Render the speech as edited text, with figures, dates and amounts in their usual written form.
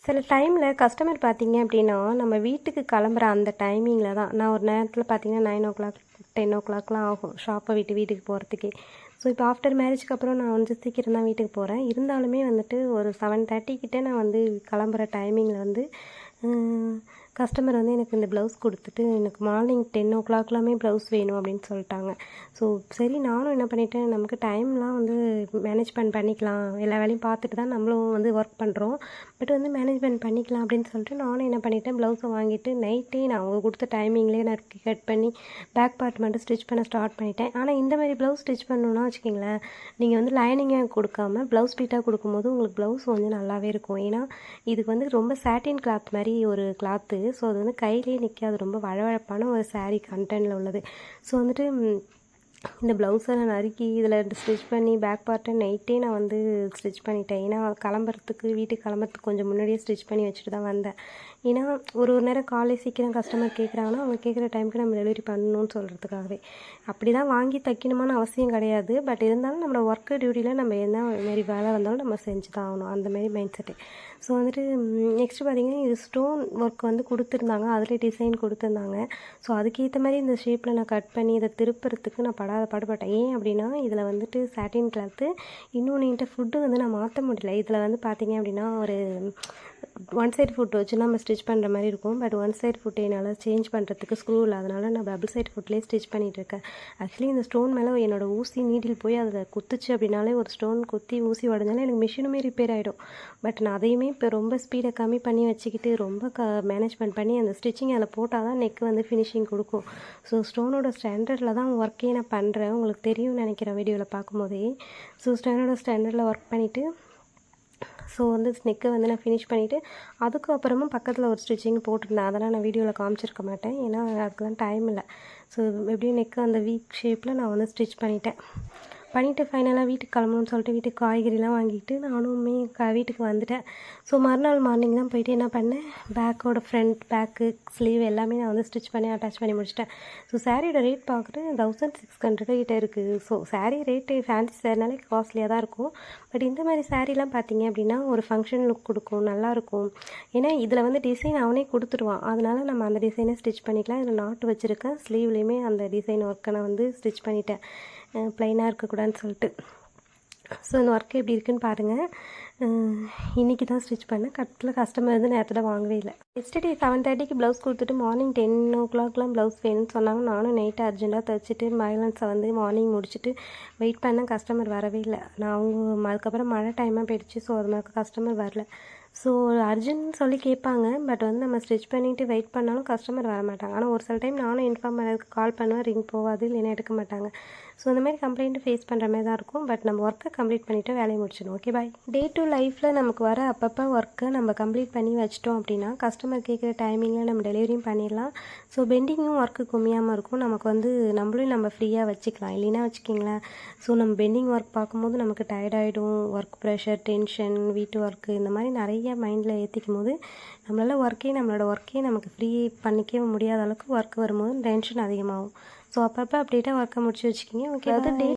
சில டைமில் கஸ்டமர் பார்த்தீங்க அப்படின்னா நம்ம வீட்டுக்கு கிளம்புற அந்த டைமிங்கில் தான் நான் ஒரு நேரத்தில் பார்த்தீங்கன்னா 9 o'clock 10 o'clockலாம் ஆகும் ஷாப்பை விட்டு வீட்டுக்கு போகிறதுக்கே. ஸோ இப்போ ஆஃப்டர் மேரேஜ்க்கு அப்புறம் நான் வந்து சீக்கிரம் தான் வீட்டுக்கு போகிறேன். இருந்தாலுமே வந்துட்டு ஒரு 7:30 கிட்டே நான் வந்து கிளம்புற டைமிங்கில் வந்து கஸ்டமர் வந்து எனக்கு இந்த ப்ளவுஸ் கொடுத்துட்டு எனக்கு மார்னிங் 10 o'clockலாமே ப்ளவுஸ் வேணும் அப்படின்னு சொல்லிட்டாங்க. ஸோ சரி நானும் என்ன பண்ணிட்டேன், நமக்கு டைம்லாம் வந்து மேனேஜ்மெண்ட் பண்ணிக்கலாம், எல்லா வேலையும் பார்த்துட்டு தான் நம்மளும் வந்து ஒர்க் பண்ணுறோம், பட் வந்து மேனேஜ்மெண்ட் பண்ணிக்கலாம் அப்படின்னு சொல்லிட்டு நானும் என்ன பண்ணிட்டேன், ப்ளவுஸை வாங்கிட்டு நைட்டே நான் அவங்க கொடுத்த டைமிங்லேயே நான் கட் பண்ணி பேக் பார்ட் மட்டும் ஸ்டிச் பண்ண ஸ்டார்ட் பண்ணிட்டேன். ஆனால் இந்த மாதிரி ப்ளவுஸ் ஸ்டிச் பண்ணணுன்னா வச்சுக்கிங்களேன், நீங்கள் வந்து லைனிங்காக கொடுக்காம ப்ளவுஸ் பீட்டாக கொடுக்கும்போது உங்களுக்கு ப்ளவுஸ் வந்து நல்லாவே இருக்கும். ஏன்னா இதுக்கு வந்து ரொம்ப சாட்டின் கிளாத் மாதிரி ஒரு கிளாத்து. ஸோ அது வந்து கையிலேயே நிற்காது, ரொம்ப வழவழப்பான ஒரு சாரீ கண்டென்ட்டில் உள்ளது. ஸோ வந்துட்டு இந்த ப்ளவுஸை நான் நறுக்கி இதில் ஸ்டிச் பண்ணி பேக் பார்ட்டை நைட்டே நான் வந்து ஸ்டிச் பண்ணிட்டேன். ஏன்னா வீட்டுக்கு கிளம்புறதுக்கு கொஞ்சம் முன்னாடியே ஸ்டிச் பண்ணி வச்சுட்டு தான் வந்தேன். ஏன்னா ஒரு நேரம் காலையில் சீக்கிரம் கஸ்டமர் கேட்குறாங்கன்னா அவங்க கேட்குற டைமுக்கு நம்ம டெலிவரி பண்ணணும்னு சொல்கிறதுக்காகவே. அப்படி தான் வாங்கி தைக்கணுமான அவசியம் கிடையாது, பட் இருந்தாலும் நம்மளோட ஒர்க்கு டியூட்டியில் நம்ம என்ன மாரி வேலை வந்தாலும் நம்ம செஞ்சு தான் ஆகணும், அந்தமாரி மைண்ட் செட்டு. ஸோ வந்துட்டு நெக்ஸ்ட்டு பார்த்திங்கன்னா இது ஸ்டோன் ஒர்க் வந்து கொடுத்துருந்தாங்க, அதில் டிசைன் கொடுத்துருந்தாங்க. ஸோ அதுக்கேற்ற மாதிரி இந்த ஷேப்பில் நான் கட் பண்ணி இதை திருப்புறதுக்கு நான் பாடுபட்டேன். ஏன் அப்படின்னா இதில் வந்துட்டு சாட்டின் கிளாத்து, இன்னொன்று ஃபுட்டு வந்து நான் மாற்ற முடியல. இதில் வந்து பார்த்திங்க அப்படின்னா ஒரு ஒன் சைடு ஃபுட் வச்சு நம்ம ஸ்டிச் பண்ணுற மாதிரி இருக்கும், பட் ஒன் சைடு ஃபுட் என்னால் சேஞ்ச் பண்ணுறதுக்கு ஸ்க்ரூ இல்லை, அதனால் நான் டபுள் சைடு ஃபுட்லேயே ஸ்டிச் பண்ணிகிட்ருக்கேன். ஆக்சுவலி இந்த ஸ்டோன் மேலே என்னோடய ஊசி நீடில் போய் அதில் குத்துச்சு அப்படின்னாலே, ஒரு ஸ்டோன் குத்தி ஊசி உடஞ்சாலும் எனக்கு மிஷினுமே ரிப்பேர் ஆகிடும். பட் நான் அதையுமே இப்போ ரொம்ப ஸ்பீடை கம்மி பண்ணி வச்சுக்கிட்டு ரொம்ப மேனேஜ்மெண்ட் பண்ணி அந்த ஸ்டிச்சிங் அதில் போட்டால் தான் நெக் வந்து ஃபினிஷிங் கொடுக்கும். ஸோ ஸ்டோனோட ஸ்டாண்டர்டில் தான் ஒர்க்கே நான் பண்ணுறேன், உங்களுக்கு தெரியும்னு நினைக்கிறேன் வீடியோவில் பார்க்கும்போதே. ஸோ ஸ்டாண்டர்டில் ஒர்க் பண்ணிவிட்டு ஸோ வந்து நெக்கை வந்து நான் ஃபினிஷ் பண்ணிவிட்டு அதுக்கப்புறமா பக்கத்தில் ஒரு ஸ்டிச்சிங் போட்டிருந்தேன். அதெல்லாம் நான் வீடியோவில் காமிச்சிருக்க மாட்டேன், ஏன்னா அதுக்கெலாம் டைம் இல்லை. ஸோ எப்படியும் நெக்கு அந்த வீக் ஷேப்பில் நான் வந்து ஸ்டிச் பண்ணிவிட்டு ஃபைனலாக வீட்டுக்கு கிளம்பணும்னு சொல்லிட்டு வீட்டுக்கு காய்கறிலாம் வாங்கிட்டு நானுமே வீட்டுக்கு வந்துட்டேன். ஸோ மறுநாள் மார்னிங் தான் போயிட்டு என்ன பண்ணேன், பேக்கோட ஃப்ரண்ட் பேக்கு ஸ்லீவ் எல்லாமே நான் வந்து ஸ்டிச் பண்ணி அட்டாச் பண்ணி முடிச்சிட்டேன். ஸோ சாரியோட ரேட் பார்க்குறேன் 1600 கிட்டே இருக்குது. ஸோ சாரீ ரேட்டு ஃபேன்சி சாரினாலே காஸ்ட்லியாக தான் இருக்கும், பட் இந்த மாதிரி சாரீலாம் பார்த்தீங்க அப்படின்னா ஒரு ஃபங்க்ஷன் லுக் கொடுக்கும், நல்லாயிருக்கும். ஏன்னா இதில் வந்து டிசைன் அவனே கொடுத்துருவான், அதனால் நம்ம அந்த டிசைனை ஸ்டிச் பண்ணிக்கலாம். இதில் நாட்டு வச்சுருக்கேன், ஸ்லீவ்லேயுமே அந்த டிசைன் ஒர்க்கை நான் வந்து ஸ்டிச் பண்ணிட்டேன், ப்ளைனாக இருக்கக்கூடாதுன்னு சொல்லிட்டு. ஸோ இந்த ஒர்க்கு எப்படி இருக்குன்னு பாருங்கள். இன்றைக்கி தான் ஸ்டிச் பண்ணேன். கஸ்டமர் வந்து நேரத்தில் வாங்கவே இல்லை. எஸ்டர்டே 7:30க்கு ப்ளவுஸ் கொடுத்துட்டு மார்னிங் 10 o'clockலாம் ப்ளவுஸ் வேணும்னு சொன்னாங்க. நானும் நைட்டு அர்ஜென்ட்டாக தைச்சிட்டு பேலன்ஸை வந்து மார்னிங் முடிச்சுட்டு வெயிட் பண்ணேன், கஸ்டமர் வரவே இல்லை. அதுக்கப்புறம் மழை டைமாக போயிடுச்சு, ஸோ அது மாதிரி கஸ்டமர் வரல. ஸோ அர்ஜென்ட்னு சொல்லி கேட்பாங்க, பட் வந்து நம்ம ஸ்டிச் பண்ணிவிட்டு வெயிட் பண்ணாலும் கஸ்டமர் வர மாட்டாங்க. ஆனால் ஒரு சில டைம் நானும் இன்ஃபார்ம் பண்ணதுக்கு கால் பண்ணுவேன், ரிங் போகாது, இல்லைன்னா எடுக்க மாட்டாங்க. ஸோ இந்த மாதிரி கம்ப்ளைண்ட்டு ஃபேஸ் பண்ணுற மாதிரி தான் இருக்கும், பட் நம்ம ஒர்க்கை கம்ப்ளீட் பண்ணிவிட்டு வேலையை முடிச்சிடணும். Okay bye. டே டு லைஃப்பில் நமக்கு வர அப்பப்போ ஒர்க்கை நம்ம கம்ப்ளீட் பண்ணி வச்சிட்டோம் அப்படின்னா கஸ்டமர் கேட்குற டைமிங்கில் நம்ம டெலிவரியும் பண்ணிடலாம். ஸோ பெண்டிங்கும் ஒர்க்கு கம்மியாமல் இருக்கும், நமக்கு வந்து நம்ம ஃப்ரீயாக வச்சுக்கலாம். இல்லைன்னா வச்சுக்கிங்களேன், ஸோ நம்ம பெண்டிங் ஒர்க் பார்க்கும்போது நமக்கு டயர்டாகிடும், ஒர்க் ப்ரெஷர், டென்ஷன், வீட்டு ஒர்க்கு இந்த மாதிரி நிறைய மைண்டில் ஏற்றிக்கும் போது நம்மளோட ஒர்க்கே நமக்கு ஃப்ரீ பண்ணிக்கவே முடியாத அளவுக்கு ஒர்க் வரும்போது டென்ஷன் அதிகமாகும். ஸோ அப்பப்போ அப்டேட்டாக ஒர்க்கை முடிச்சு வச்சுக்கிங்க. ஓகே, அதாவது